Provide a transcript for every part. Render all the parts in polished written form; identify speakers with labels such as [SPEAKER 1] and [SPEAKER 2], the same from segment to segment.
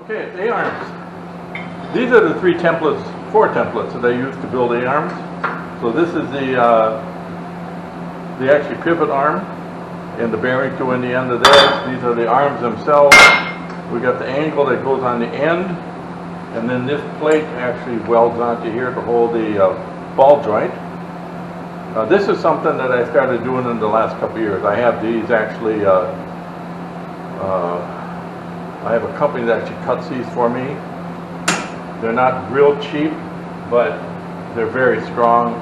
[SPEAKER 1] Okay, it's A-arms. These are the four templates that I use to build A-arms. So this is the actually pivot arm and the bearing to in the end of this. These are the arms themselves. We got the angle that goes on the end, and then this plate actually welds onto here to hold the ball joint. This is something that I started doing in the last couple of years. I have these actually, I have a company that actually cuts these for me. They're not real cheap, but they're very strong.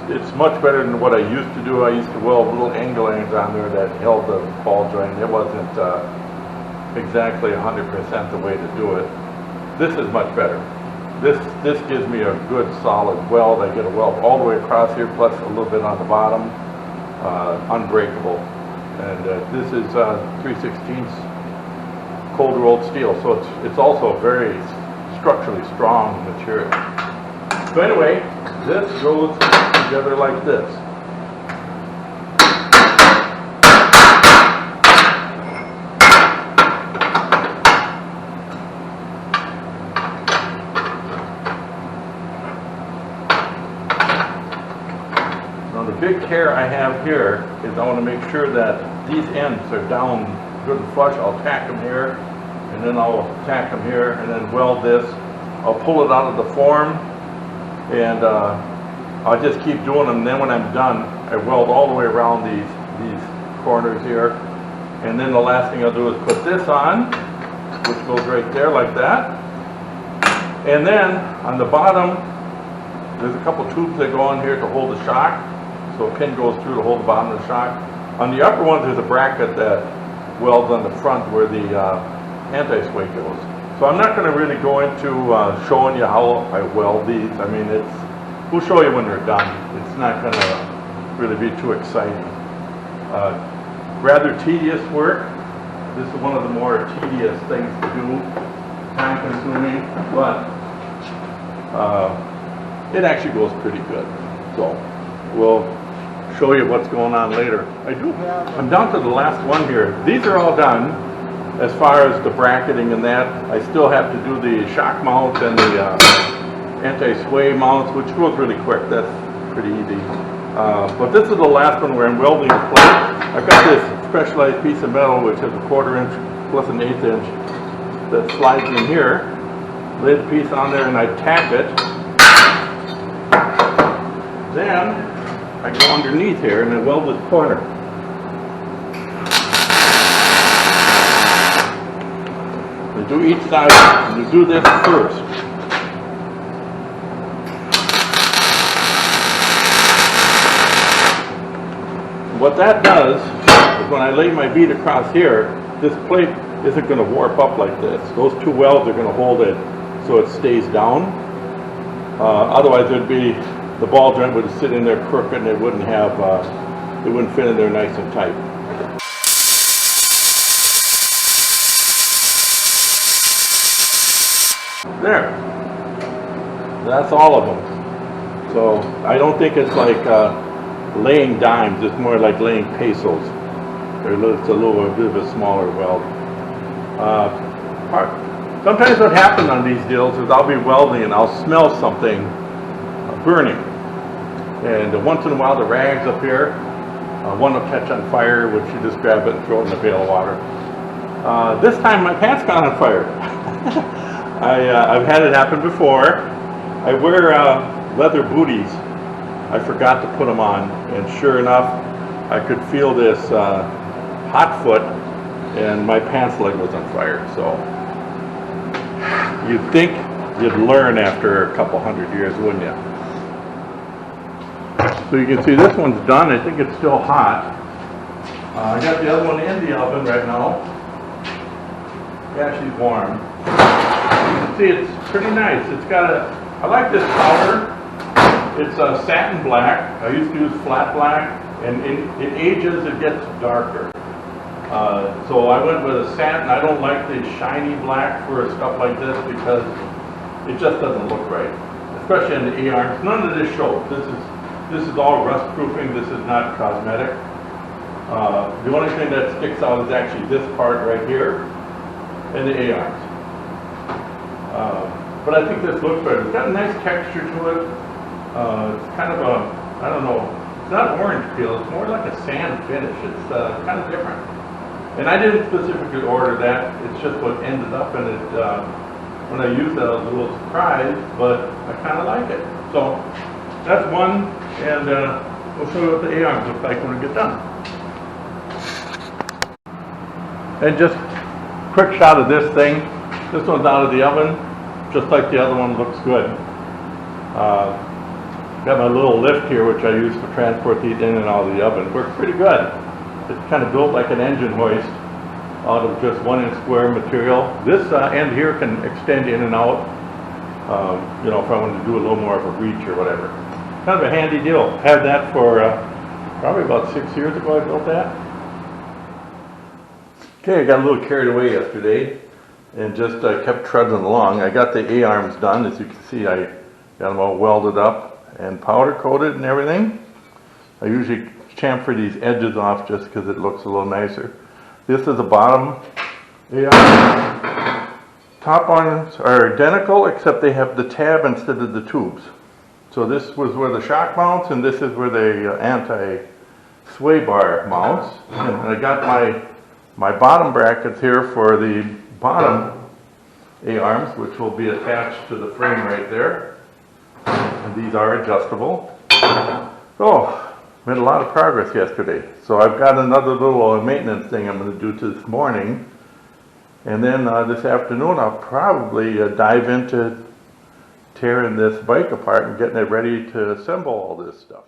[SPEAKER 1] It's much better than what I used to do. I used to weld little angle irons on there that held the ball joint. It wasn't exactly 100% the way to do it. This is much better. This gives me a good solid weld. I get a weld all the way across here, plus a little bit on the bottom, unbreakable. And this is 3/16 cold rolled steel, so it's also a very structurally strong material. So anyway, this goes together like this. Now the big care I have here is I want to make sure that these ends are down good and flush. I'll tack them here, and then I'll tack them here, and then weld this. I'll pull it out of the form, and I'll just keep doing them. And then when I'm done, I weld all the way around these corners here. And then the last thing I'll do is put this on, which goes right there like that. And then on the bottom, there's a couple tubes that go on here to hold the shock. So a pin goes through to hold the bottom of the shock. On the upper ones, there's a bracket that welds on the front where the anti-sway goes. So I'm not going to really go into showing you how I weld these. I mean, we'll show you when they're done. It's not going to really be too exciting. Rather tedious work. This is one of the more tedious things to do, time consuming, but it actually goes pretty good. So we'll show you what's going on later. I'm down to the last one here. These are all done as far as the bracketing and that. I still have to do the shock mounts and the anti-sway mounts, which goes really quick. That's pretty easy. But this is the last one where I'm welding a plate. I've got this specialized piece of metal which has a 1/4 inch plus an 1/8 inch that slides in here. Lay the piece on there and I tack it. Then I go underneath here and I weld this corner. You do each side, and you do this first. What that does is when I lay my bead across here, this plate isn't going to warp up like this. Those two welds are going to hold it so it stays down. Otherwise there'd be, the ball joint would sit in there crooked and it wouldn't have, it wouldn't fit in there nice and tight. There. That's all of them. So I don't think it's like laying dimes. It's more like laying pesos. It's a little bit of a smaller weld. Sometimes what happens on these deals is I'll be welding and I'll smell something burning. And once in a while the rags up here, one will catch on fire, which you just grab it and throw it in a pail of water. This time my pants got on fire. I've had it happen before. I wear leather booties. I forgot to put them on, and sure enough, I could feel this hot foot, and my pants leg was on fire. So you'd think you'd learn after a couple hundred years, wouldn't you? So you can see this one's done. I think it's still hot. I got the other one in the oven right now. Yeah, she's warm. You can see it's pretty nice. It's got I like this powder. It's satin black. I used to use flat black, and it ages, it gets darker. So I went with a satin. I don't like the shiny black for stuff like this because it just doesn't look right, especially in the A-arms. None of this shows. This is all rust proofing. This is not cosmetic. The only thing that sticks out is actually this part right here and the A-arms. But I think this looks better. It's got a nice texture to it. It's kind of a, I don't know, it's not orange peel, it's more like a sand finish. It's kind of different. And I didn't specifically order that, it's just what ended up in it. When I used it, I was a little surprised, but I kind of like it. So that's one, and we'll show you what the A-arms look like when we get done. And just quick shot of this thing. This one's out of the oven, just like the other one, looks good. Got my little lift here, which I use to transport these in and out of the oven. Works pretty good. It's kind of built like an engine hoist out of just 1 inch square material. This end here can extend in and out, you know, if I wanted to do a little more of a reach or whatever. Kind of a handy deal. Had that for probably about 6 years ago I built that. Okay, I got a little carried away yesterday and just kept trudging along. I got the A-arms done. As you can see, I got them all welded up and powder coated and everything. I usually chamfer these edges off just because it looks a little nicer. This is the bottom A-arm. Top ones are identical except they have the tab instead of the tubes. So this was where the shock mounts and this is where the anti-sway bar mounts. And I got my bottom brackets here for the bottom A-arms, which will be attached to the frame right there. And these are adjustable. Oh, made a lot of progress yesterday. So I've got another little maintenance thing I'm going to do this morning. And then this afternoon I'll probably dive into tearing this bike apart and getting it ready to assemble all this stuff.